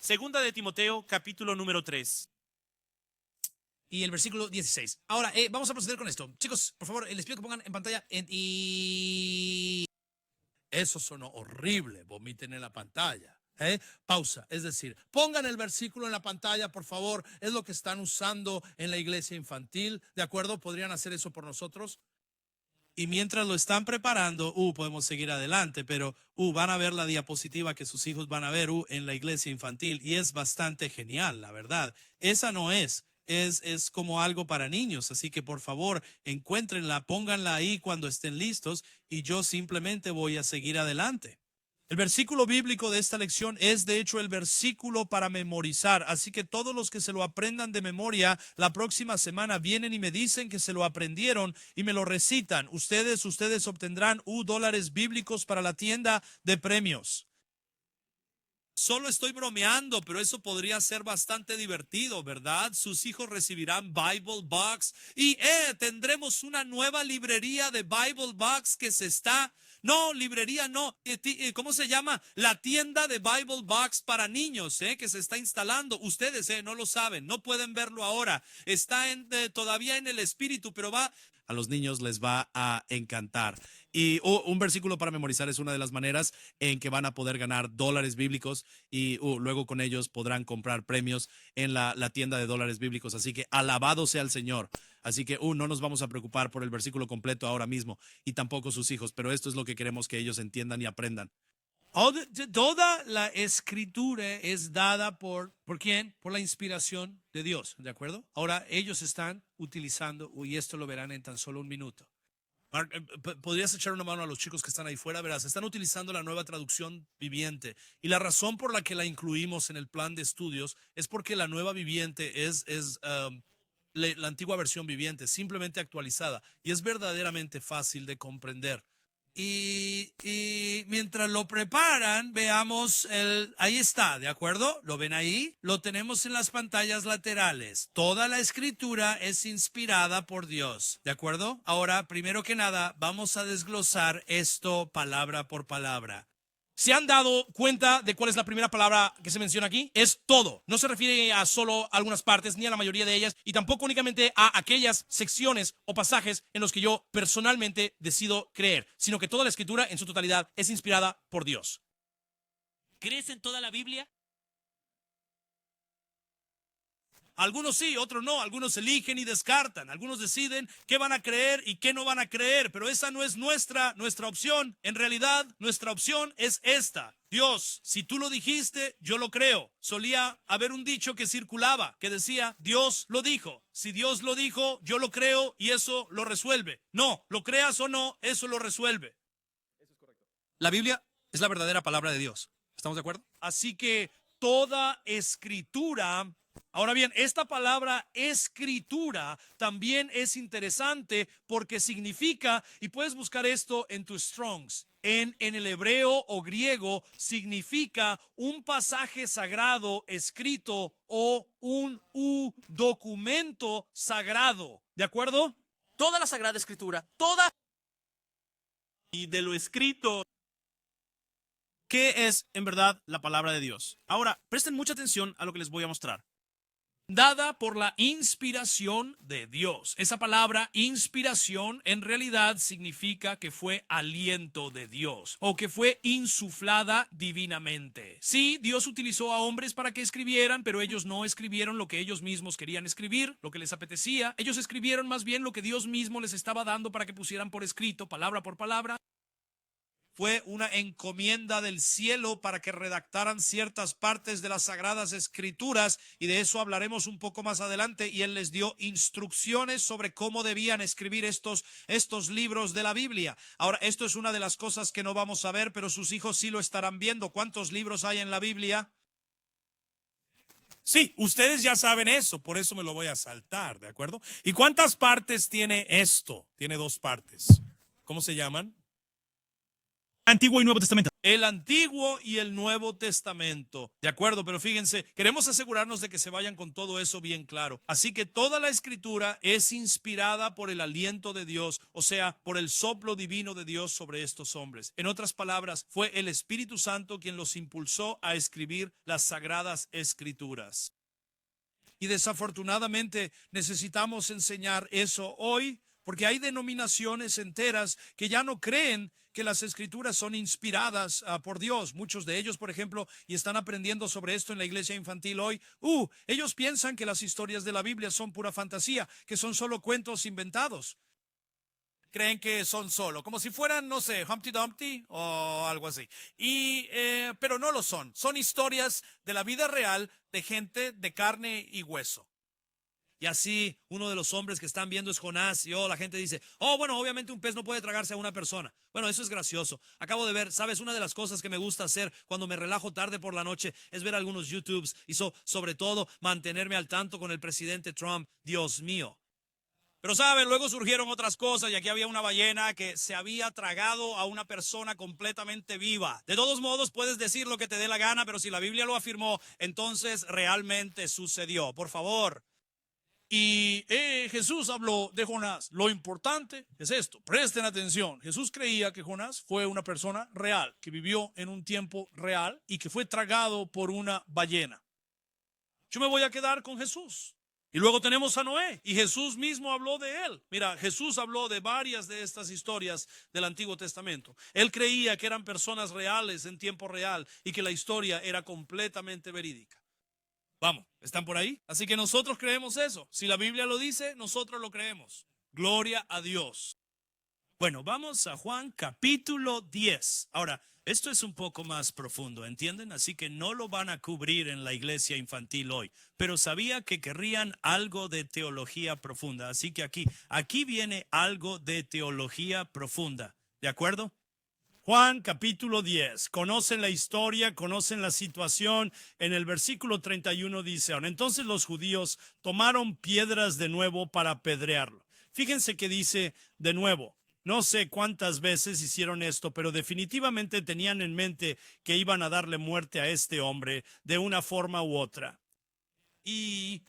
Segunda de Timoteo, capítulo número 3. Y el versículo 16. Ahora, vamos a proceder con esto. Chicos, por favor, les pido que pongan en pantalla. Eso sonó horrible. Vomiten en la pantalla. Pausa. Es decir, pongan el versículo en la pantalla, por favor. Es lo que están usando en la iglesia infantil. ¿De acuerdo? ¿Podrían hacer eso por nosotros? Y mientras lo están preparando, podemos seguir adelante, pero van a ver la diapositiva que sus hijos van a ver en la iglesia infantil y es bastante genial, la verdad. Esa no es como algo para niños, así que por favor, encuéntrenla, pónganla ahí cuando estén listos y yo simplemente voy a seguir adelante. El versículo bíblico de esta lección es de hecho el versículo para memorizar, así que todos los que se lo aprendan de memoria, la próxima semana vienen y me dicen que se lo aprendieron y me lo recitan. Ustedes obtendrán $1 bíblicos para la tienda de premios. Solo estoy bromeando, pero eso podría ser bastante divertido, ¿verdad? Sus hijos recibirán Bible Box y tendremos una nueva librería de Bible Box que se está... No, librería no. ¿Cómo se llama? La tienda de Bible Box para niños, que se está instalando. Ustedes no lo saben, no pueden verlo ahora. Está todavía en el espíritu, pero a los niños les va a encantar. Y un versículo para memorizar es una de las maneras en que van a poder ganar $, bíblicos y luego con ellos podrán comprar premios en la tienda de $, bíblicos. Así que alabado sea el Señor. Así que no nos vamos a preocupar por el versículo completo ahora mismo y tampoco sus hijos, pero esto es lo que queremos que ellos entiendan y aprendan. Toda la escritura es dada ¿por quién? Por la inspiración de Dios, ¿de acuerdo? Ahora ellos están utilizando, y esto lo verán en tan solo un minuto. Mark, ¿podrías echar una mano a los chicos que están ahí fuera? Verás, están utilizando la nueva traducción viviente y la razón por la que la incluimos en el plan de estudios es porque la nueva viviente es la antigua versión viviente, simplemente actualizada y es verdaderamente fácil de comprender. Y mientras lo preparan, veamos ahí está, ¿de acuerdo? ¿Lo ven ahí? Lo tenemos en las pantallas laterales. Toda la escritura es inspirada por Dios, ¿de acuerdo? Ahora, primero que nada, vamos a desglosar esto palabra por palabra. ¿Se han dado cuenta de cuál es la primera palabra que se menciona aquí? Es todo. No se refiere a solo algunas partes ni a la mayoría de ellas y tampoco únicamente a aquellas secciones o pasajes en los que yo personalmente decido creer, sino que toda la escritura en su totalidad es inspirada por Dios. ¿Crees en toda la Biblia? Algunos sí, otros no, algunos eligen y descartan, algunos deciden qué van a creer y qué no van a creer, pero esa no es nuestra opción. En realidad, nuestra opción es esta. Dios, si tú lo dijiste, yo lo creo. Solía haber un dicho que circulaba que decía, Dios lo dijo. Si Dios lo dijo, yo lo creo y eso lo resuelve. No, lo creas o no, eso lo resuelve. Eso es correcto. La Biblia es la verdadera palabra de Dios. ¿Estamos de acuerdo? Así que toda escritura... Ahora bien, esta palabra escritura también es interesante porque significa, y puedes buscar esto en tus Strongs, en el hebreo o griego significa un pasaje sagrado escrito o un documento sagrado. ¿De acuerdo? Toda la Sagrada Escritura, toda. Y de lo escrito. ¿Qué es en verdad la palabra de Dios? Ahora, presten mucha atención a lo que les voy a mostrar. Dada por la inspiración de Dios. Esa palabra inspiración en realidad significa que fue aliento de Dios o que fue insuflada divinamente. Sí, Dios utilizó a hombres para que escribieran, pero ellos no escribieron lo que ellos mismos querían escribir, lo que les apetecía. Ellos escribieron más bien lo que Dios mismo les estaba dando para que pusieran por escrito, palabra por palabra. Fue una encomienda del cielo para que redactaran ciertas partes de las Sagradas Escrituras y de eso hablaremos un poco más adelante y él les dio instrucciones sobre cómo debían escribir estos libros de la Biblia. Ahora, esto es una de las cosas que no vamos a ver, pero sus hijos sí lo estarán viendo. ¿Cuántos libros hay en la Biblia? Sí, ustedes ya saben eso, por eso me lo voy a saltar, ¿de acuerdo? ¿Y cuántas partes tiene esto? Tiene 2 partes. ¿Cómo se llaman? Antiguo y Nuevo Testamento. el Antiguo y el Nuevo Testamento. De acuerdo, pero fíjense, queremos asegurarnos de que se vayan con todo eso bien claro. Así que toda la Escritura es inspirada por el aliento de Dios, o sea, por el soplo divino de Dios sobre estos hombres. En otras palabras, fue el Espíritu Santo quien los impulsó a escribir las Sagradas Escrituras. Y desafortunadamente necesitamos enseñar eso hoy, porque hay denominaciones enteras que ya no creen que las escrituras son inspiradas por Dios. Muchos de ellos, por ejemplo, y están aprendiendo sobre esto en la iglesia infantil hoy, ellos piensan que las historias de la Biblia son pura fantasía, que son solo cuentos inventados. Creen que son solo, como si fueran, no sé, Humpty Dumpty o algo así. Pero no lo son. Son historias de la vida real de gente de carne y hueso. Y así, uno de los hombres que están viendo es Jonás, y la gente dice, bueno, obviamente un pez no puede tragarse a una persona. Bueno, eso es gracioso. Acabo de ver, ¿sabes? Una de las cosas que me gusta hacer cuando me relajo tarde por la noche es ver algunos YouTubes y sobre todo mantenerme al tanto con el presidente Trump. Dios mío. Pero saben, luego surgieron otras cosas y aquí había una ballena que se había tragado a una persona completamente viva. De todos modos, puedes decir lo que te dé la gana, pero si la Biblia lo afirmó, entonces realmente sucedió. Por favor. Y Jesús habló de Jonás. Lo importante es esto, presten atención. Jesús creía que Jonás fue una persona real, que vivió en un tiempo real y que fue tragado por una ballena. Yo me voy a quedar con Jesús. Y luego tenemos a Noé, y Jesús mismo habló de él. Mira, Jesús habló de varias de estas historias del Antiguo Testamento. Él creía que eran personas reales en tiempo real y que la historia era completamente verídica. Vamos, ¿están por ahí? Así que nosotros creemos eso. Si la Biblia lo dice, nosotros lo creemos. Gloria a Dios. Bueno, vamos a Juan capítulo 10. Ahora, esto es un poco más profundo, ¿entienden? Así que no lo van a cubrir en la iglesia infantil hoy. Pero sabía que querrían algo de teología profunda. Así que aquí viene algo de teología profunda. ¿De acuerdo? Juan capítulo 10, conocen la historia, conocen la situación. En el versículo 31 dice, entonces los judíos tomaron piedras de nuevo para apedrearlo. Fíjense que dice de nuevo, no sé cuántas veces hicieron esto, pero definitivamente tenían en mente que iban a darle muerte a este hombre de una forma u otra. Y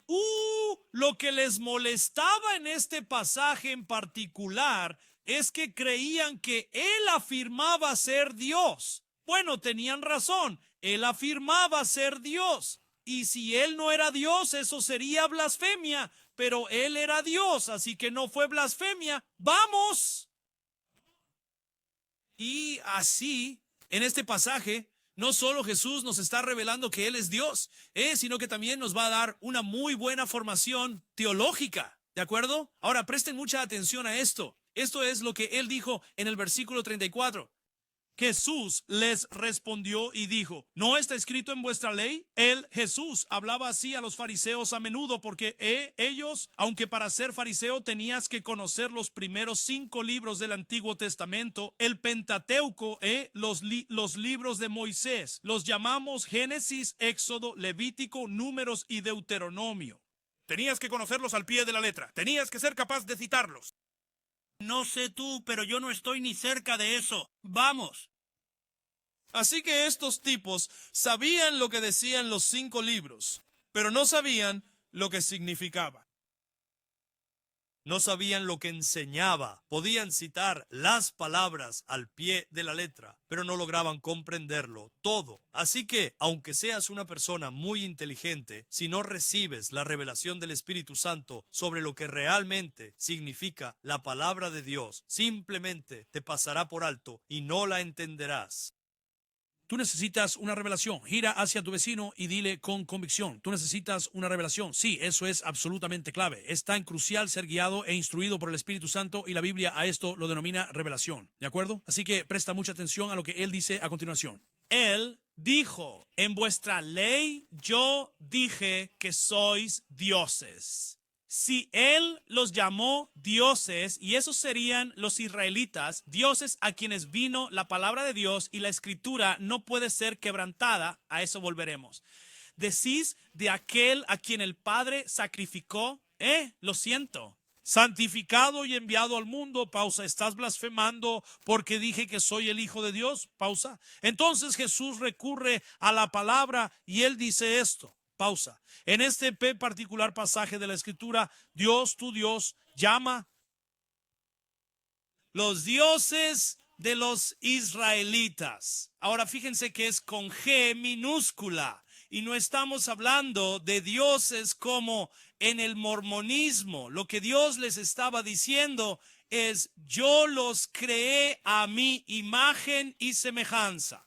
lo que les molestaba en este pasaje en particular es que creían que él afirmaba ser Dios. Bueno, tenían razón, él afirmaba ser Dios. Y si él no era Dios, eso sería blasfemia, pero él era Dios, así que no fue blasfemia. ¡Vamos! Y así, en este pasaje, no solo Jesús nos está revelando que él es Dios, sino que también nos va a dar una muy buena formación teológica. ¿De acuerdo? Ahora, presten mucha atención a esto. Esto es lo que él dijo en el versículo 34. Jesús les respondió y dijo, ¿no está escrito en vuestra ley? Jesús, hablaba así a los fariseos a menudo porque ellos, aunque para ser fariseo tenías que conocer los primeros 5 libros del Antiguo Testamento, el Pentateuco, los libros de Moisés, los llamamos Génesis, Éxodo, Levítico, Números y Deuteronomio. Tenías que conocerlos al pie de la letra. Tenías que ser capaz de citarlos. No sé tú, pero yo no estoy ni cerca de eso. Vamos. Así que estos tipos sabían lo que decían los 5 libros, pero no sabían lo que significaba. No sabían lo que enseñaba. Podían citar las palabras al pie de la letra, pero no lograban comprenderlo todo. Así que, aunque seas una persona muy inteligente, si no recibes la revelación del Espíritu Santo sobre lo que realmente significa la palabra de Dios, simplemente te pasará por alto y no la entenderás. Tú necesitas una revelación. Gira hacia tu vecino y dile con convicción. Tú necesitas una revelación. Sí, eso es absolutamente clave. Es tan crucial ser guiado e instruido por el Espíritu Santo y la Biblia a esto lo denomina revelación. ¿De acuerdo? Así que presta mucha atención a lo que él dice a continuación. Él dijo, en vuestra ley yo dije que sois dioses. Si él los llamó dioses, y esos serían los israelitas, dioses a quienes vino la palabra de Dios y la escritura no puede ser quebrantada, a eso volveremos. Decís de aquel a quien el Padre sacrificó, lo siento. santificado y enviado al mundo. Pausa. ¿Estás blasfemando porque dije que soy el Hijo de Dios? Pausa. Entonces Jesús recurre a la palabra y él dice esto. Pausa. En este particular pasaje de la Escritura, Dios, tu Dios, llama los dioses de los israelitas. Ahora fíjense que es con G minúscula y no estamos hablando de dioses como en el mormonismo. Lo que Dios les estaba diciendo es: yo los creé a mi imagen y semejanza.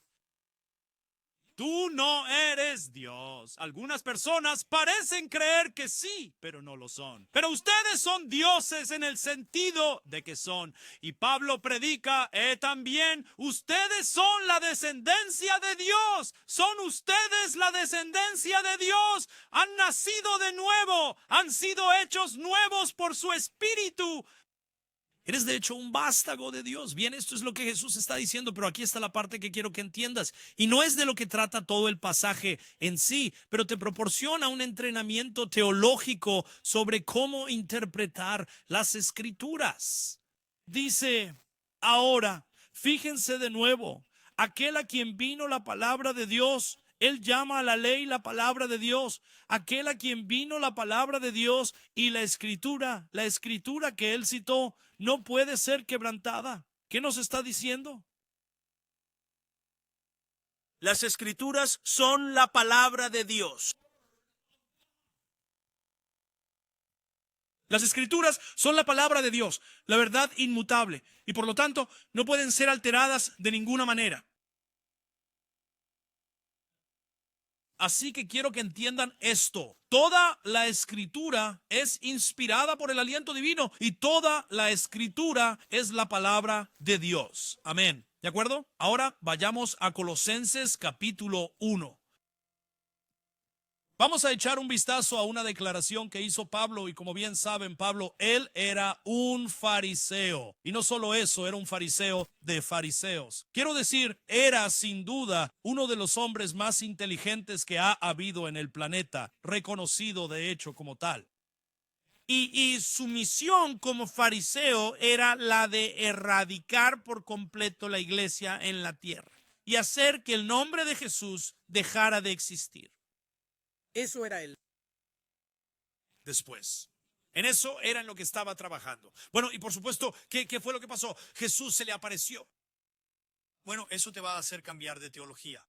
Tú no eres Dios. Algunas personas parecen creer que sí, pero no lo son. Pero ustedes son dioses en el sentido de que son. Y Pablo predica también: ustedes son la descendencia de Dios. Son ustedes la descendencia de Dios. Han nacido de nuevo. Han sido hechos nuevos por su Espíritu. Eres de hecho un vástago de Dios. Bien, esto es lo que Jesús está diciendo, pero aquí está la parte que quiero que entiendas. Y no es de lo que trata todo el pasaje en sí, pero te proporciona un entrenamiento teológico sobre cómo interpretar las Escrituras. Dice: ahora, fíjense de nuevo, aquel a quien vino la palabra de Dios, él llama a la ley la palabra de Dios. Aquel a quien vino la palabra de Dios y la escritura que él citó, no puede ser quebrantada. ¿Qué nos está diciendo? Las Escrituras son la palabra de Dios. Las Escrituras son la palabra de Dios, la verdad inmutable, y por lo tanto no pueden ser alteradas de ninguna manera. Así que quiero que entiendan esto. Toda la Escritura es inspirada por el aliento divino y toda la Escritura es la palabra de Dios. Amén. ¿De acuerdo? Ahora vayamos a Colosenses capítulo 1. Vamos a echar un vistazo a una declaración que hizo Pablo, y como bien saben, Pablo, él era un fariseo. Y no solo eso, era un fariseo de fariseos. Quiero decir, era sin duda uno de los hombres más inteligentes que ha habido en el planeta, reconocido de hecho como tal. Y su misión como fariseo era la de erradicar por completo la iglesia en la tierra y hacer que el nombre de Jesús dejara de existir. Eso era él. Después. En eso era en lo que estaba trabajando. Bueno, y por supuesto, ¿qué fue lo que pasó? Jesús se le apareció. Bueno, eso te va a hacer cambiar de teología.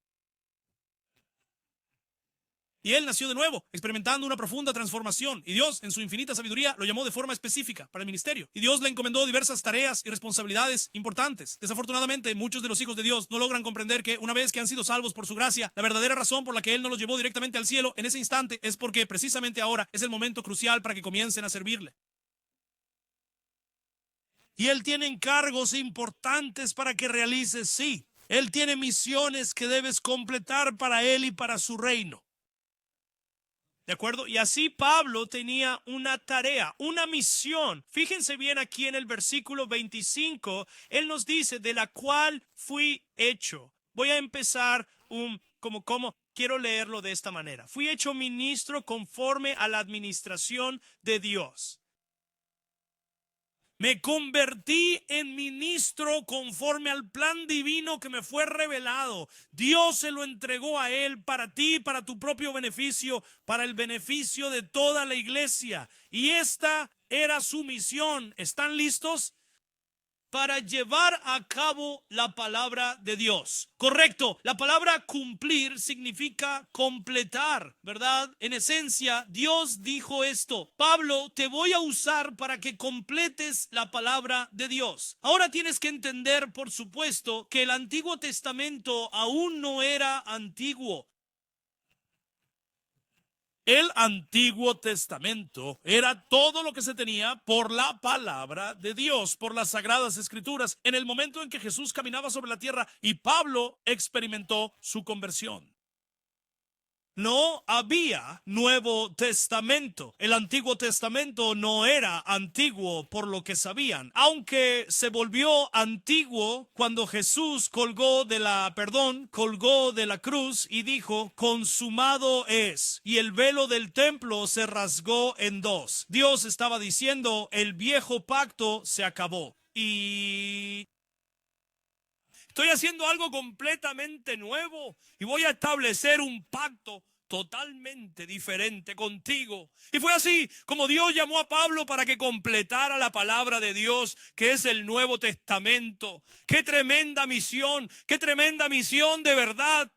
Y él nació de nuevo, experimentando una profunda transformación. Y Dios, en su infinita sabiduría, lo llamó de forma específica para el ministerio. Y Dios le encomendó diversas tareas y responsabilidades importantes. Desafortunadamente, muchos de los hijos de Dios no logran comprender que una vez que han sido salvos por su gracia, la verdadera razón por la que Él no los llevó directamente al cielo en ese instante es porque precisamente ahora es el momento crucial para que comiencen a servirle. Y Él tiene encargos importantes para que realices, sí. Él tiene misiones que debes completar para Él y para su reino. ¿De acuerdo? Y así Pablo tenía una tarea, una misión. Fíjense bien aquí en el versículo 25, él nos dice: de la cual fui hecho. Voy a empezar quiero leerlo de esta manera. Fui hecho ministro conforme a la administración de Dios. Me convertí en ministro conforme al plan divino que me fue revelado. Dios se lo entregó a él para ti, para tu propio beneficio, para el beneficio de toda la iglesia. Y esta era su misión. ¿Están listos? Para llevar a cabo la palabra de Dios. Correcto, la palabra cumplir significa completar, ¿verdad? En esencia, Dios dijo esto: Pablo, te voy a usar para que completes la palabra de Dios. Ahora tienes que entender, por supuesto, que el Antiguo Testamento aún no era antiguo. El Antiguo Testamento era todo lo que se tenía por la palabra de Dios, por las Sagradas Escrituras, en el momento en que Jesús caminaba sobre la tierra y Pablo experimentó su conversión. No había Nuevo Testamento. El Antiguo Testamento no era antiguo por lo que sabían, aunque se volvió antiguo cuando Jesús colgó de la cruz y dijo, consumado es. Y el velo del templo se rasgó en dos. Dios estaba diciendo, el viejo pacto se acabó. Y estoy haciendo algo completamente nuevo y voy a establecer un pacto totalmente diferente contigo. Y fue así como Dios llamó a Pablo para que completara la palabra de Dios, que es el Nuevo Testamento. ¡Qué tremenda misión! ¡Qué tremenda misión de verdad!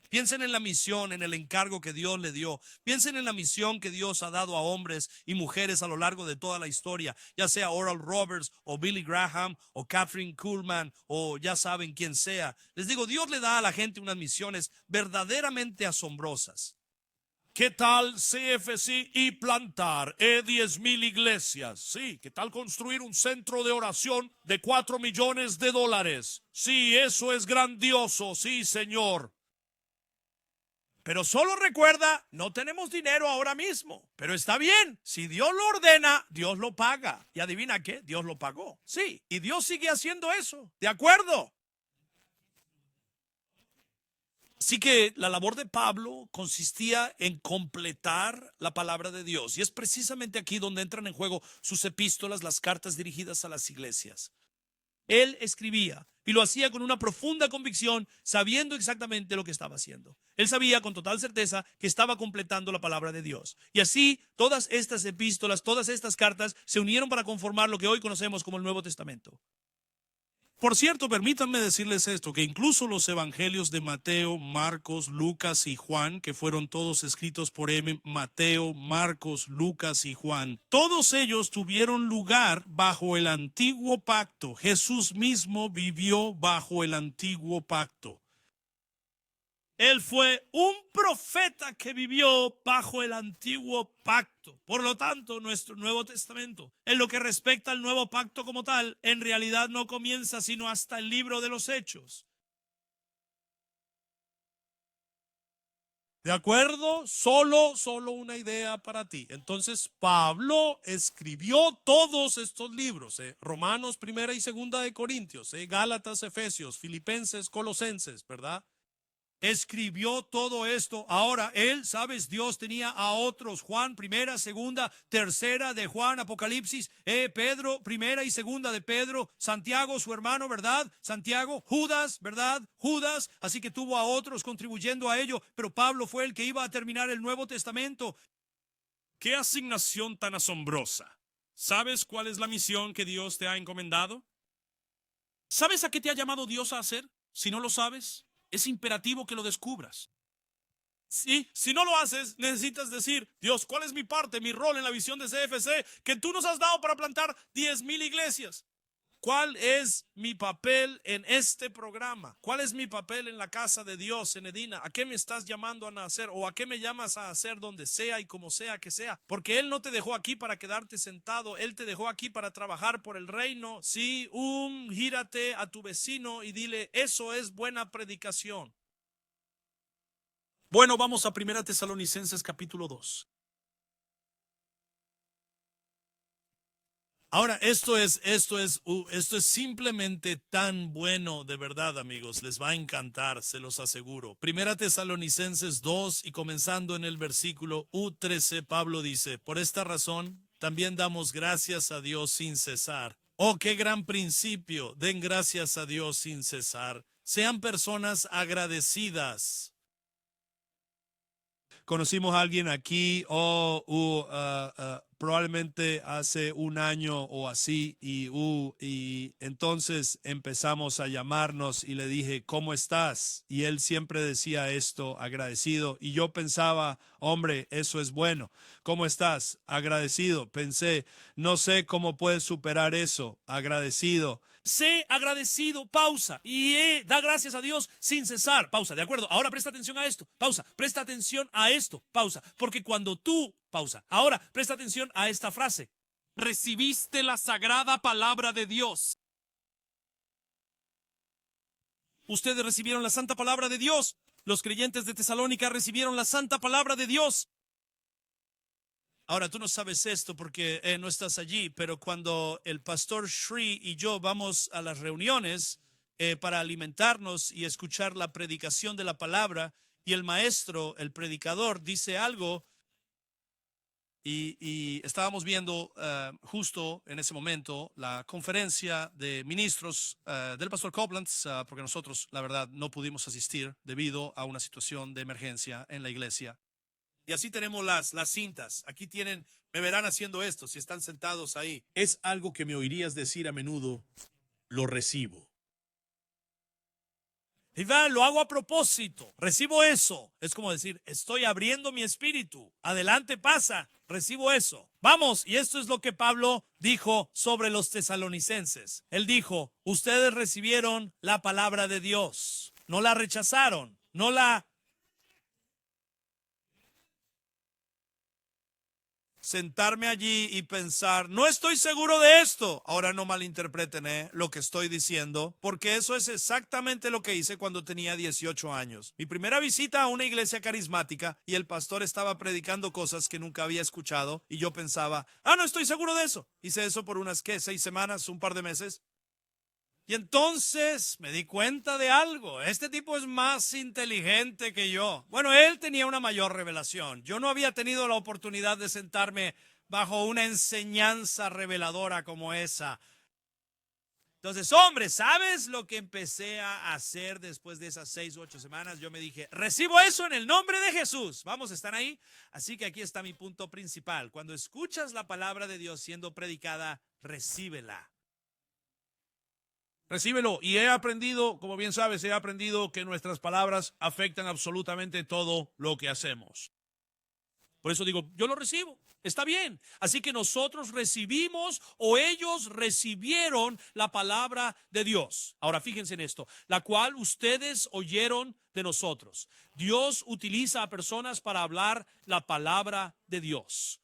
Piensen en la misión, en el encargo que Dios le dio. Piensen en la misión que Dios ha dado a hombres y mujeres a lo largo de toda la historia, ya sea Oral Roberts o Billy Graham o Catherine Kuhlman o ya saben quién sea. Les digo, Dios le da a la gente unas misiones verdaderamente asombrosas. ¿Qué tal CFC y plantar 10,000 iglesias? Sí, ¿qué tal construir un centro de oración de $4 millones? Sí, eso es grandioso, sí, señor. Pero solo recuerda, no tenemos dinero ahora mismo. Pero está bien, si Dios lo ordena, Dios lo paga. ¿Y adivina qué? Dios lo pagó. Sí, y Dios sigue haciendo eso. ¿De acuerdo? Así que la labor de Pablo consistía en completar la palabra de Dios. Y es precisamente aquí donde entran en juego sus epístolas, las cartas dirigidas a las iglesias. Él escribía y lo hacía con una profunda convicción, sabiendo exactamente lo que estaba haciendo. Él sabía con total certeza que estaba completando la palabra de Dios. Y así todas estas epístolas, todas estas cartas se unieron para conformar lo que hoy conocemos como el Nuevo Testamento. Por cierto, permítanme decirles esto, que incluso los evangelios de Mateo, Marcos, Lucas y Juan, que fueron todos escritos por Mateo, Marcos, Lucas y Juan, todos ellos tuvieron lugar bajo el antiguo pacto. Jesús mismo vivió bajo el antiguo pacto. Él fue un profeta que vivió bajo el antiguo pacto. Por lo tanto, nuestro Nuevo Testamento, en lo que respecta al nuevo pacto como tal, en realidad no comienza sino hasta el libro de los Hechos. ¿De acuerdo? Solo una idea para ti. Entonces, Pablo escribió todos estos libros, Romanos, Primera y Segunda de Corintios, Gálatas, Efesios, Filipenses, Colosenses, ¿verdad? Escribió todo esto. Ahora, él, sabes, Dios tenía a otros. Juan, primera, segunda, tercera de Juan, Apocalipsis, Pedro, primera y segunda de Pedro, Santiago, su hermano, ¿verdad? Santiago, Judas, ¿verdad? Judas, así que tuvo a otros contribuyendo a ello, pero Pablo fue el que iba a terminar el Nuevo Testamento. ¡Qué asignación tan asombrosa! ¿Sabes cuál es la misión que Dios te ha encomendado? ¿Sabes a qué te ha llamado Dios a hacer? Si no lo sabes, es imperativo que lo descubras. Sí, si no lo haces, necesitas decir, Dios, ¿cuál es mi parte, mi rol en la visión de CFC que tú nos has dado para plantar 10,000 iglesias? ¿Cuál es mi papel en este programa? ¿Cuál es mi papel en la casa de Dios, en Edina? ¿A qué me estás llamando a hacer? ¿O a qué me llamas a hacer donde sea y como sea que sea? Porque Él no te dejó aquí para quedarte sentado. Él te dejó aquí para trabajar por el reino. Sí, gírate a tu vecino y dile, eso es buena predicación. Bueno, vamos a 1 Tesalonicenses capítulo 2. Ahora, esto es simplemente tan bueno, de verdad, amigos. Les va a encantar, se los aseguro. 1 Tesalonicenses 2 y comenzando en el versículo U13, Pablo dice, por esta razón también damos gracias a Dios sin cesar. Oh, qué gran principio, den gracias a Dios sin cesar. Sean personas agradecidas. Conocimos a alguien aquí probablemente hace un año o así y entonces empezamos a llamarnos y le dije, ¿cómo estás? Y él siempre decía esto, agradecido, y yo pensaba, hombre, eso es bueno. ¿Cómo estás? Agradecido. Pensé, no sé cómo puedes superar eso, agradecido. Sé agradecido, pausa, y da gracias a Dios sin cesar, pausa, ¿de acuerdo? Ahora presta atención a esto, pausa, presta atención a esto, pausa, porque cuando tú, pausa, ahora presta atención a esta frase, recibiste la sagrada palabra de Dios. Ustedes recibieron la santa palabra de Dios. Los creyentes de Tesalónica recibieron la santa palabra de Dios. Ahora, tú no sabes esto porque no estás allí, pero cuando el pastor Shri y yo vamos a las reuniones para alimentarnos y escuchar la predicación de la palabra, y el maestro, el predicador, dice algo, y estábamos viendo justo en ese momento la conferencia de ministros del pastor Copeland, porque nosotros, la verdad, no pudimos asistir debido a una situación de emergencia en la iglesia. Y así tenemos las cintas. Aquí tienen, me verán haciendo esto si están sentados ahí. Es algo que me oirías decir a menudo, lo recibo. Iván, lo hago a propósito, recibo eso. Es como decir, estoy abriendo mi espíritu. Adelante, pasa, recibo eso. Vamos, y esto es lo que Pablo dijo sobre los tesalonicenses. Él dijo, ustedes recibieron la palabra de Dios, no la rechazaron, no la... Sentarme allí y pensar, no estoy seguro de esto. Ahora no malinterpreten lo que estoy diciendo, porque eso es exactamente lo que hice cuando tenía 18 años. Mi primera visita a una iglesia carismática y el pastor estaba predicando cosas que nunca había escuchado y yo pensaba, no estoy seguro de eso. Hice eso por unas, 6 semanas, un par de meses. Y entonces me di cuenta de algo. Este tipo es más inteligente que yo. Bueno, él tenía una mayor revelación. Yo no había tenido la oportunidad de sentarme bajo una enseñanza reveladora como esa. Entonces, hombre, ¿sabes lo que empecé a hacer después de esas 6 u 8 semanas? Yo me dije, recibo eso en el nombre de Jesús. Vamos, ¿están ahí? Así que aquí está mi punto principal. Cuando escuchas la palabra de Dios siendo predicada, recíbela. Recíbelo. Y he aprendido, como bien sabes, he aprendido que nuestras palabras afectan absolutamente todo lo que hacemos. Por eso digo, yo lo recibo. Está bien. Así que nosotros recibimos o ellos recibieron la palabra de Dios. Ahora fíjense en esto, la cual ustedes oyeron de nosotros. Dios utiliza a personas para hablar la palabra de Dios.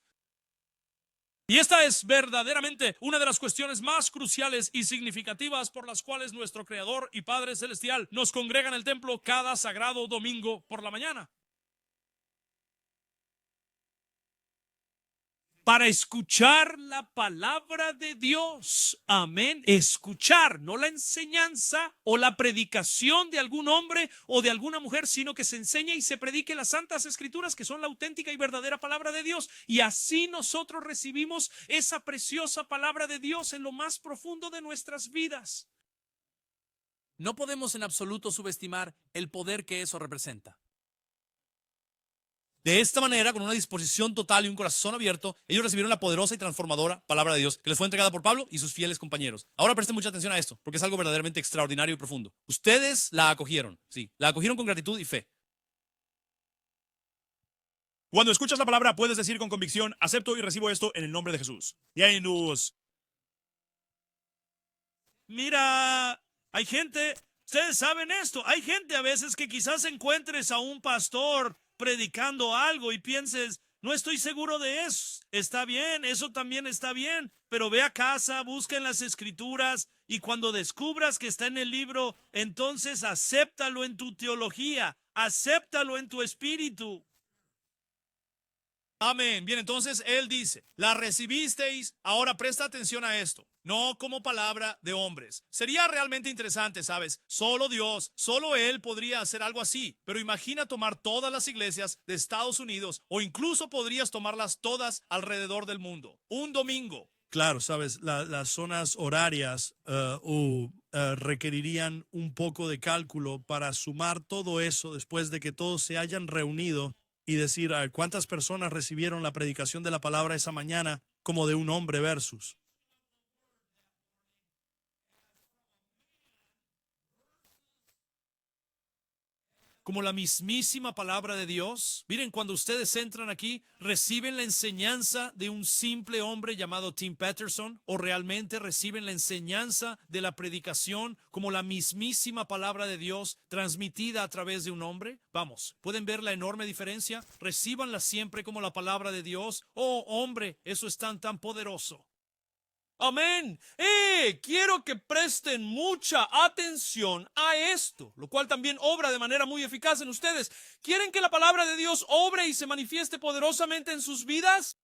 Y esta es verdaderamente una de las cuestiones más cruciales y significativas por las cuales nuestro Creador y Padre Celestial nos congrega en el templo cada sagrado domingo por la mañana. Para escuchar la palabra de Dios. Amén. Escuchar, no la enseñanza o la predicación de algún hombre o de alguna mujer, sino que se enseñe y se predique las santas escrituras, que son la auténtica y verdadera palabra de Dios. Y así nosotros recibimos esa preciosa palabra de Dios en lo más profundo de nuestras vidas. No podemos en absoluto subestimar el poder que eso representa. De esta manera, con una disposición total y un corazón abierto, ellos recibieron la poderosa y transformadora palabra de Dios que les fue entregada por Pablo y sus fieles compañeros. Ahora presten mucha atención a esto, porque es algo verdaderamente extraordinario y profundo. Ustedes la acogieron, sí, la acogieron con gratitud y fe. Cuando escuchas la palabra, puedes decir con convicción, acepto y recibo esto en el nombre de Jesús. Y ahí nos... Mira, hay gente, ustedes saben esto, hay gente a veces que quizás encuentres a un pastor predicando algo y pienses, no estoy seguro de eso. Está bien, eso también está bien, pero ve a casa, busca en las escrituras y cuando descubras que está en el libro, entonces acéptalo en tu teología, acéptalo en tu espíritu. Amén. Bien, entonces él dice, la recibisteis, ahora presta atención a esto, no como palabra de hombres. Sería realmente interesante, ¿sabes? Solo Dios, solo Él podría hacer algo así, pero imagina tomar todas las iglesias de Estados Unidos o incluso podrías tomarlas todas alrededor del mundo. Un domingo. Claro, sabes, las zonas horarias requerirían un poco de cálculo para sumar todo eso después de que todos se hayan reunido y decir cuántas personas recibieron la predicación de la palabra esa mañana como de un hombre versus. Como la mismísima palabra de Dios. Miren, cuando ustedes entran aquí, reciben la enseñanza de un simple hombre llamado Tim Patterson, o realmente reciben la enseñanza de la predicación como la mismísima palabra de Dios transmitida a través de un hombre. Vamos, ¿pueden ver la enorme diferencia? Recíbanla siempre como la palabra de Dios. Oh, hombre, eso es tan poderoso. Amén. Quiero que presten mucha atención a esto, lo cual también obra de manera muy eficaz en ustedes. ¿Quieren que la palabra de Dios obre y se manifieste poderosamente en sus vidas?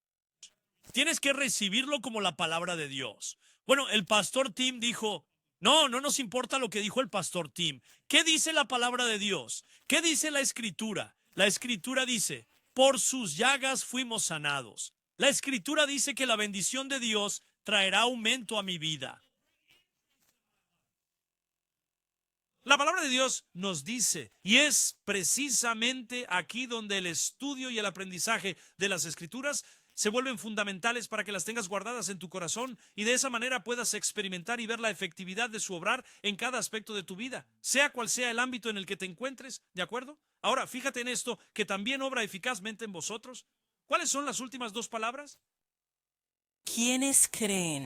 Tienes que recibirlo como la palabra de Dios. Bueno, el pastor Tim dijo, no nos importa lo que dijo el pastor Tim. ¿Qué dice la palabra de Dios? ¿Qué dice la Escritura? La Escritura dice, por sus llagas fuimos sanados. La Escritura dice que la bendición de Dios traerá aumento a mi vida. La palabra de Dios nos dice, y es precisamente aquí donde el estudio y el aprendizaje de las Escrituras se vuelven fundamentales para que las tengas guardadas en tu corazón y de esa manera puedas experimentar y ver la efectividad de su obrar en cada aspecto de tu vida, sea cual sea el ámbito en el que te encuentres, ¿de acuerdo? Ahora, fíjate en esto, que también obra eficazmente en vosotros. ¿Cuáles son las últimas dos palabras? ¿Quiénes creen?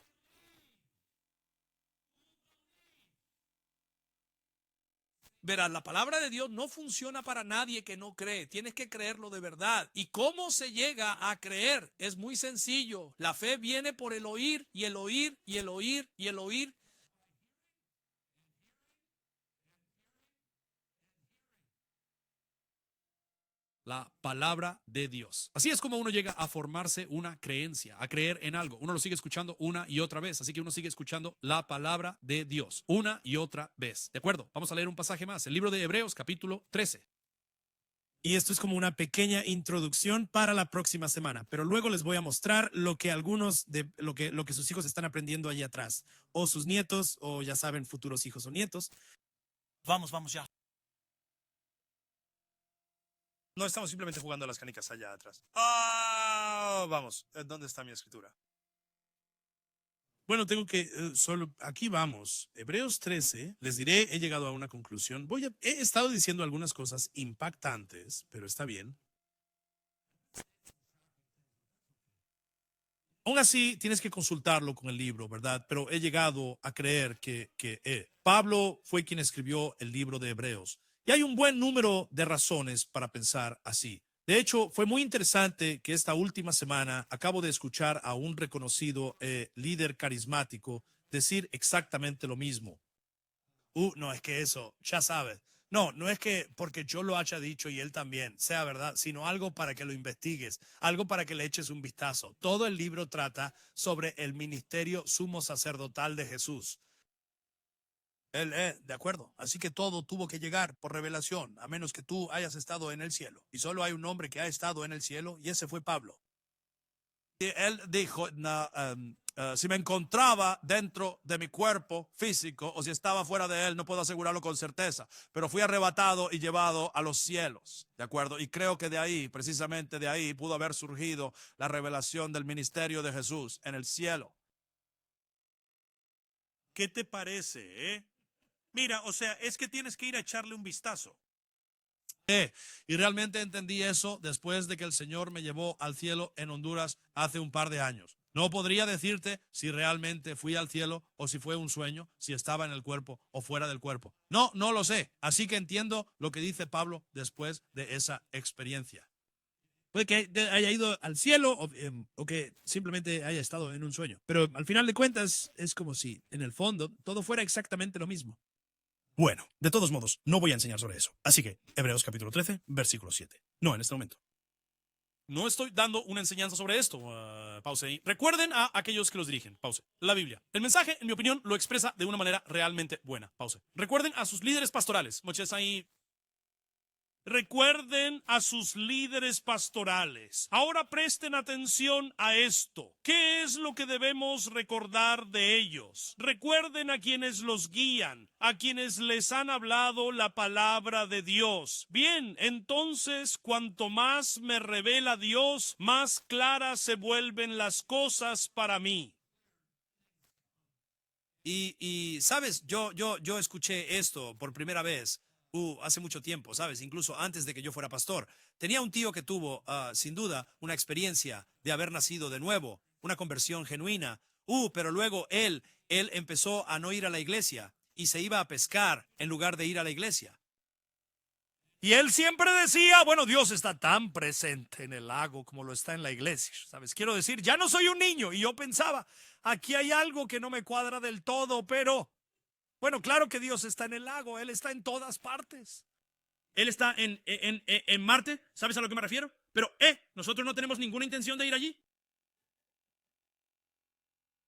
Verás, la palabra de Dios no funciona para nadie que no cree. Tienes que creerlo de verdad. ¿Y cómo se llega a creer? Es muy sencillo. La fe viene por el oír y el oír y el oír y el oír. La palabra de Dios. Así es como uno llega a formarse una creencia, a creer en algo. Uno lo sigue escuchando una y otra vez. Así que uno sigue escuchando la palabra de Dios una y otra vez. ¿De acuerdo? Vamos a leer un pasaje más. El libro de Hebreos, capítulo 13. Y esto es como una pequeña introducción para la próxima semana, pero luego les voy a mostrar lo que algunos de lo que sus hijos están aprendiendo allí atrás, o sus nietos, o ya saben, futuros hijos o nietos. Vamos ya. No estamos simplemente jugando a las canicas allá atrás. Vamos, ¿dónde está mi escritura? Bueno, tengo que solo aquí vamos. Hebreos 13, les diré, he llegado a una conclusión. He estado diciendo algunas cosas impactantes, pero está bien. Aún así, tienes que consultarlo con el libro, ¿verdad? Pero he llegado a creer que Pablo fue quien escribió el libro de Hebreos. Y hay un buen número de razones para pensar así. De hecho, fue muy interesante que esta última semana acabo de escuchar a un reconocido líder carismático decir exactamente lo mismo. No es que eso, ya sabes. No es que porque yo lo haya dicho y él también, sea verdad, sino algo para que lo investigues, algo para que le eches un vistazo. Todo el libro trata sobre el ministerio sumo sacerdotal de Jesús. De acuerdo. Así que todo tuvo que llegar por revelación, a menos que tú hayas estado en el cielo. Y solo hay un hombre que ha estado en el cielo, y ese fue Pablo. Y él dijo, si me encontraba dentro de mi cuerpo físico, o si estaba fuera de él, no puedo asegurarlo con certeza. Pero fui arrebatado y llevado a los cielos, ¿de acuerdo? Y creo que de ahí, precisamente de ahí, pudo haber surgido la revelación del ministerio de Jesús en el cielo. ¿Qué te parece, Mira, o sea, es que tienes que ir a echarle un vistazo. Y realmente entendí eso después de que el Señor me llevó al cielo en Honduras hace un par de años. No podría decirte si realmente fui al cielo o si fue un sueño, si estaba en el cuerpo o fuera del cuerpo. No lo sé. Así que entiendo lo que dice Pablo después de esa experiencia. Puede que haya ido al cielo o que simplemente haya estado en un sueño. Pero al final de cuentas es como si en el fondo todo fuera exactamente lo mismo. Bueno, de todos modos, no voy a enseñar sobre eso. Así que, Hebreos capítulo 13, versículo 7. No, en este momento. No estoy dando una enseñanza sobre esto. Pause ahí. Recuerden a aquellos que los dirigen. Pause. La Biblia. El mensaje, en mi opinión, lo expresa de una manera realmente buena. Pause. Recuerden a sus líderes pastorales. Moches ahí. Recuerden a sus líderes pastorales. Ahora presten atención a esto. ¿Qué es lo que debemos recordar de ellos? Recuerden a quienes los guían, a quienes les han hablado la palabra de Dios. Bien, entonces, cuanto más me revela Dios, más claras se vuelven las cosas para mí. Y sabes, yo escuché esto por primera vez. Hace mucho tiempo, ¿sabes? Incluso antes de que yo fuera pastor. Tenía un tío que tuvo, sin duda, una experiencia de haber nacido de nuevo, una conversión genuina. Pero luego él empezó a no ir a la iglesia y se iba a pescar en lugar de ir a la iglesia. Y él siempre decía, bueno, Dios está tan presente en el lago como lo está en la iglesia. ¿Sabes? Quiero decir, ya no soy un niño. Y yo pensaba, aquí hay algo que no me cuadra del todo, pero bueno, claro que Dios está en el lago, Él está en todas partes. Él está en Marte, ¿sabes a lo que me refiero? Pero, nosotros no tenemos ninguna intención de ir allí.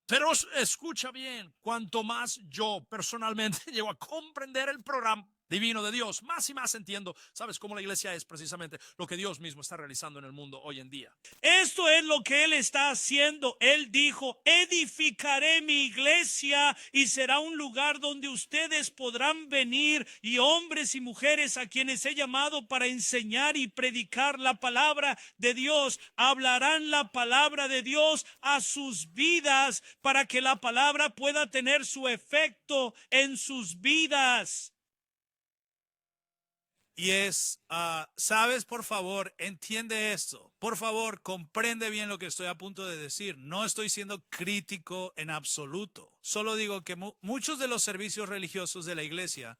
Pero escucha bien, cuanto más yo personalmente llego a comprender el programa divino de Dios, más y más entiendo, ¿sabes cómo la iglesia es precisamente lo que Dios mismo está realizando en el mundo hoy en día? Esto es lo que Él está haciendo. Él dijo, edificaré mi iglesia y será un lugar donde ustedes podrán venir y hombres y mujeres a quienes he llamado para enseñar y predicar la palabra de Dios, hablarán la palabra de Dios a sus vidas para que la palabra pueda tener su efecto en sus vidas. Y sabes, por favor, entiende esto. Por favor, comprende bien lo que estoy a punto de decir. No estoy siendo crítico en absoluto. Solo digo que muchos de los servicios religiosos de la iglesia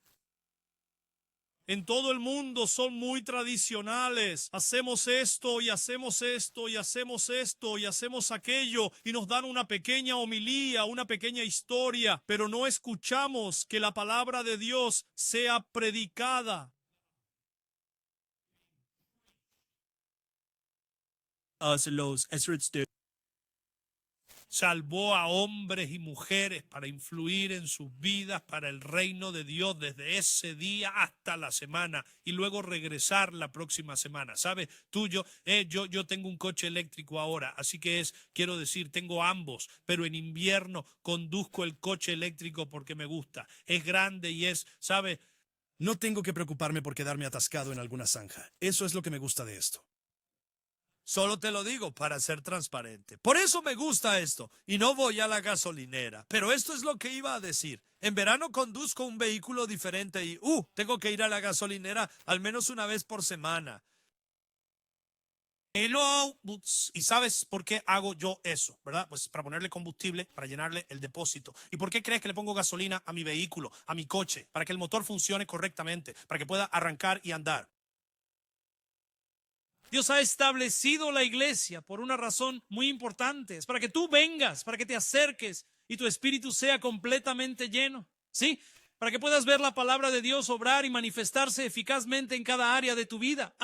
En todo el mundo son muy tradicionales. Hacemos esto y hacemos esto y hacemos esto y hacemos aquello y nos dan una pequeña homilía, una pequeña historia, pero no escuchamos que la palabra de Dios sea predicada. Los Salvó a hombres y mujeres para influir en sus vidas para el reino de Dios desde ese día hasta la semana y luego regresar la próxima semana. ¿Sabes? Yo tengo un coche eléctrico ahora, así que quiero decir, tengo ambos, pero en invierno conduzco el coche eléctrico porque me gusta. Es grande y ¿sabes? No tengo que preocuparme por quedarme atascado en alguna zanja. Eso es lo que me gusta de esto. Solo te lo digo para ser transparente. Por eso me gusta esto y no voy a la gasolinera. Pero esto es lo que iba a decir. En verano conduzco un vehículo diferente y tengo que ir a la gasolinera al menos una vez por semana. ¿Y sabes por qué hago yo eso? ¿Verdad? Pues para ponerle combustible, para llenarle el depósito. ¿Y por qué crees que le pongo gasolina a mi vehículo, a mi coche? Para que el motor funcione correctamente, para que pueda arrancar y andar. Dios ha establecido la iglesia por una razón muy importante. Es para que tú vengas, para que te acerques y tu espíritu sea completamente lleno. ¿Sí? Para que puedas ver la palabra de Dios obrar y manifestarse eficazmente en cada área de tu vida.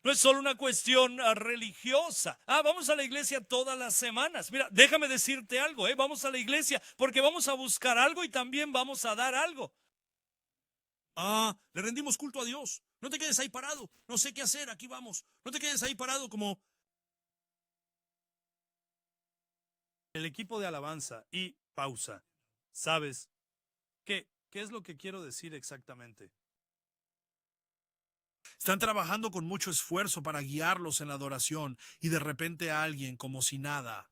No es solo una cuestión religiosa. Vamos a la iglesia todas las semanas. Mira, déjame decirte algo, vamos a la iglesia porque vamos a buscar algo y también vamos a dar algo. Le rendimos culto a Dios. No te quedes ahí parado. No sé qué hacer. Aquí vamos. No te quedes ahí parado como... El equipo de alabanza y pausa. ¿Sabes qué es lo que quiero decir exactamente? Están trabajando con mucho esfuerzo para guiarlos en la adoración y de repente alguien como si nada.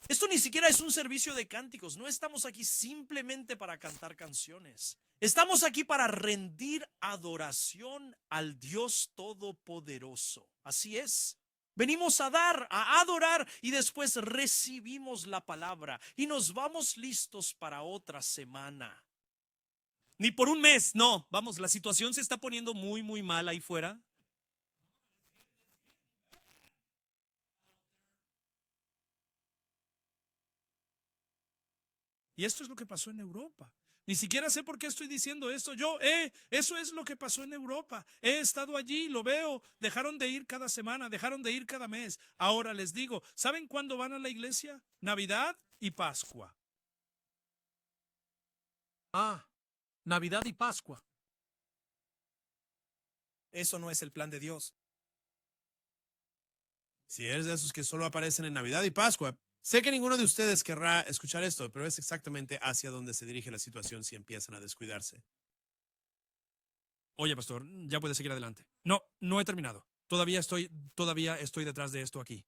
Esto ni siquiera es un servicio de cánticos. No estamos aquí simplemente para cantar canciones. Estamos aquí para rendir adoración al Dios Todopoderoso. Así es. Venimos a dar, a adorar y después recibimos la palabra y nos vamos listos para otra semana. Ni por un mes, no. Vamos, la situación se está poniendo muy, muy mal ahí fuera. Y esto es lo que pasó en Europa. Ni siquiera sé por qué estoy diciendo esto. Eso es lo que pasó en Europa. He estado allí, lo veo. Dejaron de ir cada semana, dejaron de ir cada mes. Ahora les digo, ¿saben cuándo van a la iglesia? Navidad y Pascua. Navidad y Pascua. Eso no es el plan de Dios. Si eres de esos que solo aparecen en Navidad y Pascua, sé que ninguno de ustedes querrá escuchar esto, pero es exactamente hacia donde se dirige la situación si empiezan a descuidarse. Oye, pastor, ya puedes seguir adelante. No he terminado. Todavía estoy detrás de esto aquí.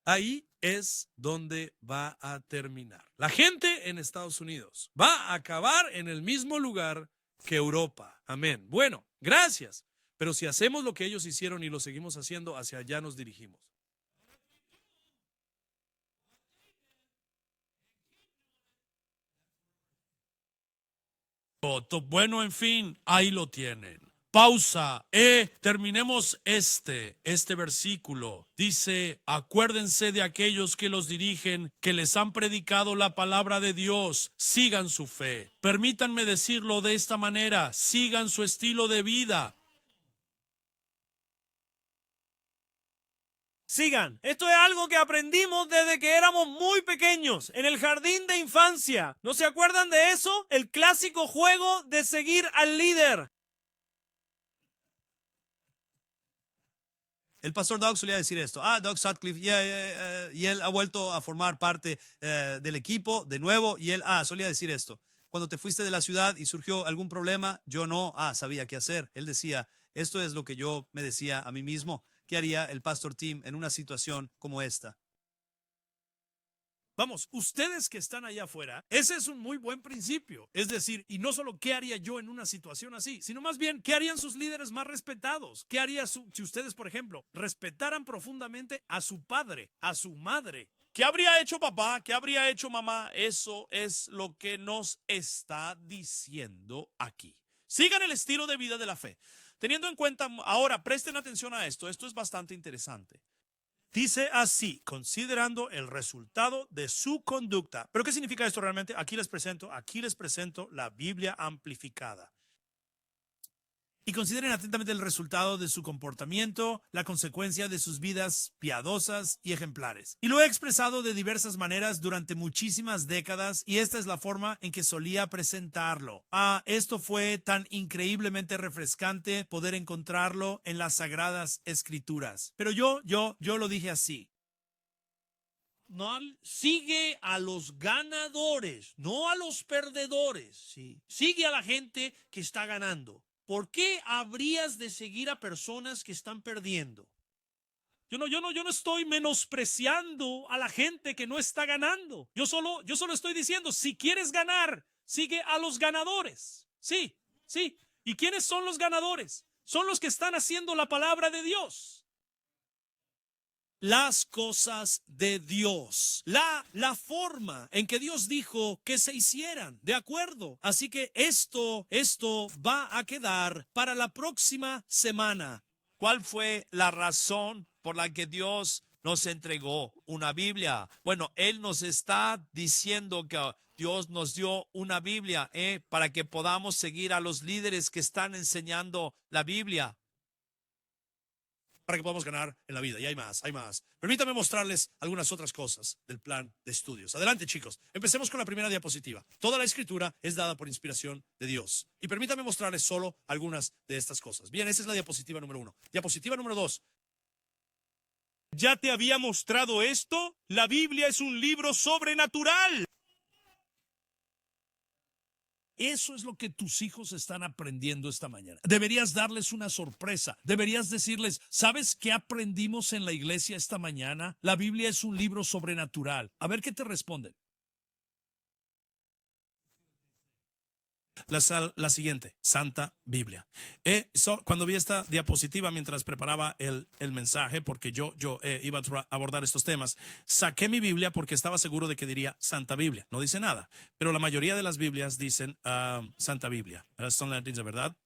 Ahí es donde va a terminar. La gente en Estados Unidos va a acabar en el mismo lugar que Europa. Amén. Bueno, gracias. Pero si hacemos lo que ellos hicieron y lo seguimos haciendo, hacia allá nos dirigimos. Bueno, en fin, ahí lo tienen. Pausa. Terminemos este versículo. Dice, acuérdense de aquellos que los dirigen, que les han predicado la palabra de Dios. Sigan su fe. Permítanme decirlo de esta manera. Sigan su estilo de vida. Sigan. Esto es algo que aprendimos desde que éramos muy pequeños, en el jardín de infancia. ¿No se acuerdan de eso? El clásico juego de seguir al líder. El pastor Doug solía decir esto. Doug Sutcliffe, y él ha vuelto a formar parte del equipo de nuevo. Y él solía decir esto. Cuando te fuiste de la ciudad y surgió algún problema, yo no sabía qué hacer. Él decía, esto es lo que yo me decía a mí mismo. ¿Qué haría el pastor Tim en una situación como esta? Vamos, ustedes que están allá afuera, ese es un muy buen principio. Es decir, y no solo qué haría yo en una situación así, sino más bien qué harían sus líderes más respetados. ¿Qué haría si ustedes, por ejemplo, respetaran profundamente a su padre, a su madre? ¿Qué habría hecho papá? ¿Qué habría hecho mamá? Eso es lo que nos está diciendo aquí. Sigan el estilo de vida de la fe. Teniendo en cuenta, ahora presten atención a esto es bastante interesante. Dice así, considerando el resultado de su conducta. ¿Pero qué significa esto realmente? Aquí les presento la Biblia amplificada. Y consideren atentamente el resultado de su comportamiento, la consecuencia de sus vidas piadosas y ejemplares. Y lo he expresado de diversas maneras durante muchísimas décadas y esta es la forma en que solía presentarlo. Esto fue tan increíblemente refrescante poder encontrarlo en las Sagradas Escrituras. Pero yo lo dije así. No, sigue a los ganadores, no a los perdedores. Sí. Sigue a la gente que está ganando. ¿Por qué habrías de seguir a personas que están perdiendo? Yo no estoy menospreciando a la gente que no está ganando. Yo solo estoy diciendo, si quieres ganar, sigue a los ganadores. Sí. ¿Y quiénes son los ganadores? Son los que están haciendo la palabra de Dios. Las cosas de Dios, la forma en que Dios dijo que se hicieran, ¿de acuerdo? Así que esto va a quedar para la próxima semana. ¿Cuál fue la razón por la que Dios nos entregó una Biblia? Bueno, Él nos está diciendo que Dios nos dio una Biblia para que podamos seguir a los líderes que están enseñando la Biblia. Para que podamos ganar en la vida. Y hay más. Permítame mostrarles algunas otras cosas del plan de estudios. Adelante, chicos. Empecemos con la primera diapositiva. Toda la escritura es dada por inspiración de Dios. Y permítame mostrarles solo algunas de estas cosas. Bien, esa es la diapositiva número 1. Diapositiva número 2. ¿Ya te había mostrado esto? La Biblia es un libro sobrenatural. Eso es lo que tus hijos están aprendiendo esta mañana. Deberías darles una sorpresa. Deberías decirles, ¿sabes qué aprendimos en la iglesia esta mañana? La Biblia es un libro sobrenatural. A ver qué te responden. La siguiente, Santa Biblia. Cuando vi esta diapositiva mientras preparaba el mensaje, porque yo iba a abordar estos temas, saqué mi Biblia porque estaba seguro de que diría Santa Biblia. No dice nada, pero la mayoría de las Biblias dicen Santa Biblia. Son latinas, ¿verdad?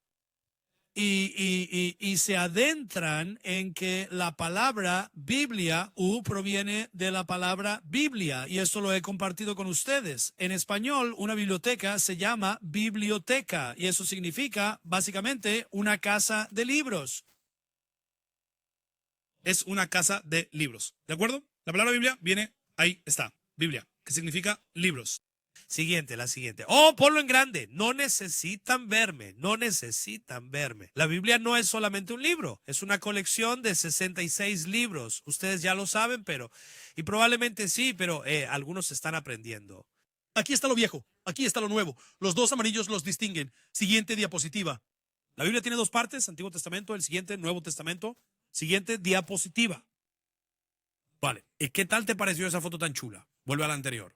Y se adentran en que la palabra Biblia proviene de la palabra Biblia y esto lo he compartido con ustedes. En español, una biblioteca se llama biblioteca y eso significa básicamente una casa de libros. Es una casa de libros, ¿de acuerdo? La palabra Biblia viene, ahí está, Biblia, que significa libros. La siguiente. Ponlo en grande. No necesitan verme. La Biblia no es solamente un libro. Es una colección de 66 libros. Ustedes ya lo saben, y probablemente sí, pero algunos están aprendiendo. Aquí está lo viejo. Aquí está lo nuevo. Los dos amarillos los distinguen. Siguiente diapositiva. La Biblia tiene dos partes. Antiguo Testamento, el siguiente, Nuevo Testamento. Siguiente diapositiva. Vale. ¿Y qué tal te pareció esa foto tan chula? Vuelve a la anterior.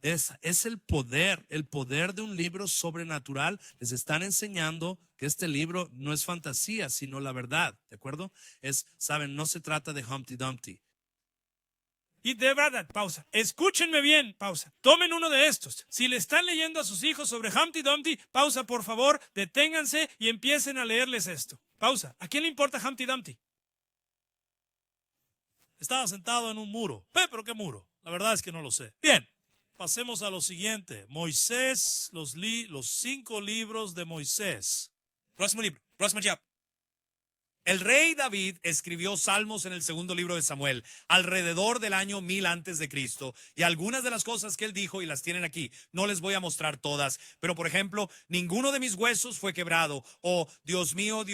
Es el poder de un libro sobrenatural. Les están enseñando que este libro no es fantasía, sino la verdad, ¿de acuerdo? Saben, no se trata de Humpty Dumpty. Y de verdad, pausa. Escúchenme bien, pausa. Tomen uno de estos. Si le están leyendo a sus hijos sobre Humpty Dumpty, pausa, por favor, deténganse y empiecen a leerles esto. Pausa. ¿A quién le importa Humpty Dumpty? Estaba sentado en un muro. ¿Pero qué muro? La verdad es que no lo sé. Bien, pasemos a lo siguiente. Moisés, los 5 libros de Moisés. Próximo libro, próximo chap. El rey David escribió salmos en el segundo libro de Samuel, alrededor del año 1000 antes de Cristo, y algunas de las cosas que él dijo, y las tienen aquí, no les voy a mostrar todas, pero por ejemplo, ninguno de mis huesos fue quebrado, o Dios mío,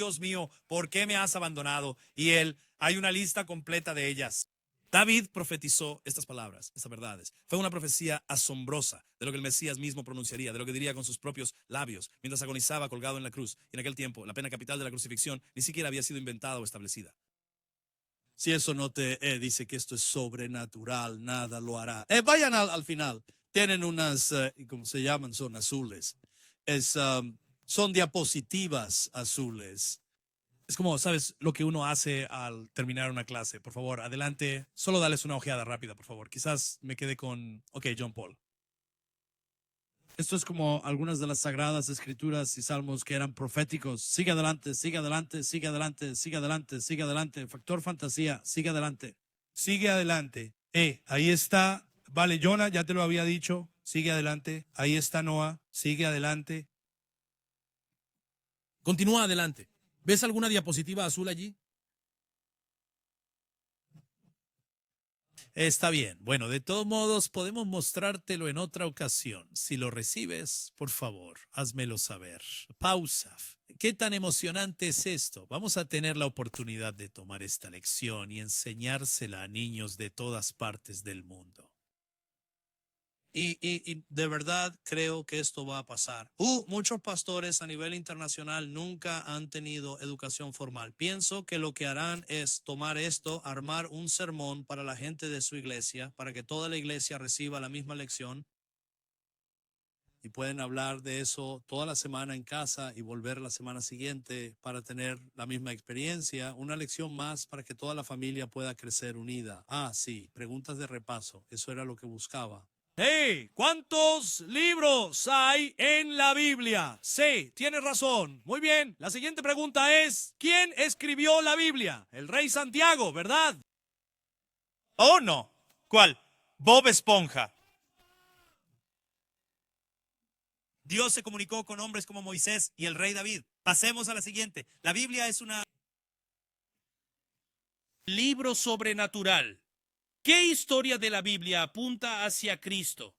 ¿por qué me has abandonado? Y él, hay una lista completa de ellas. David profetizó estas palabras, estas verdades. Fue una profecía asombrosa de lo que el Mesías mismo pronunciaría, de lo que diría con sus propios labios, mientras agonizaba colgado en la cruz. Y en aquel tiempo, la pena capital de la crucifixión ni siquiera había sido inventada o establecida. Si eso no te dice que esto es sobrenatural, nada lo hará. Vayan al final. Tienen unas, ¿cómo se llaman? Son azules. Son diapositivas azules. Es como, ¿sabes? Lo que uno hace al terminar una clase. Por favor, adelante. Solo dales una ojeada rápida, por favor. Quizás me quede con, ok, John Paul. Esto es como algunas de las sagradas escrituras y salmos que eran proféticos. Sigue adelante, sigue adelante, sigue adelante, sigue adelante, sigue adelante. Factor fantasía, sigue adelante. Sigue adelante. Ahí está. Vale, Jonah, ya te lo había dicho. Sigue adelante. Ahí está Noah. Sigue adelante. Continúa adelante. ¿Ves alguna diapositiva azul allí? Está bien. Bueno, de todos modos, podemos mostrártelo en otra ocasión. Si lo recibes, por favor, házmelo saber. Pausa. ¿Qué tan emocionante es esto? Vamos a tener la oportunidad de tomar esta lección y enseñársela a niños de todas partes del mundo. Y de verdad creo que esto va a pasar. Muchos pastores a nivel internacional nunca han tenido educación formal. Pienso que lo que harán es tomar esto, armar un sermón para la gente de su iglesia, para que toda la iglesia reciba la misma lección. Y pueden hablar de eso toda la semana en casa y volver la semana siguiente para tener la misma experiencia. Una lección más para que toda la familia pueda crecer unida. Sí, preguntas de repaso. Eso era lo que buscaba. Hey, ¿cuántos libros hay en la Biblia? Sí, tienes razón. Muy bien. La siguiente pregunta es, ¿quién escribió la Biblia? El rey Santiago, ¿verdad? Oh, no. ¿Cuál? Bob Esponja. Dios se comunicó con hombres como Moisés y el rey David. Pasemos a la siguiente. La Biblia es una... Libro sobrenatural. ¿Qué historia de la Biblia apunta hacia Cristo?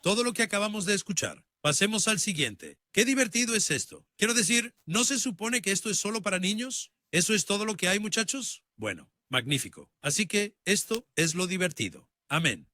Todo lo que acabamos de escuchar. Pasemos al siguiente. Qué divertido es esto. Quiero decir, ¿no se supone que esto es solo para niños? ¿Eso es todo lo que hay, muchachos? Bueno, magnífico. Así que esto es lo divertido. Amén.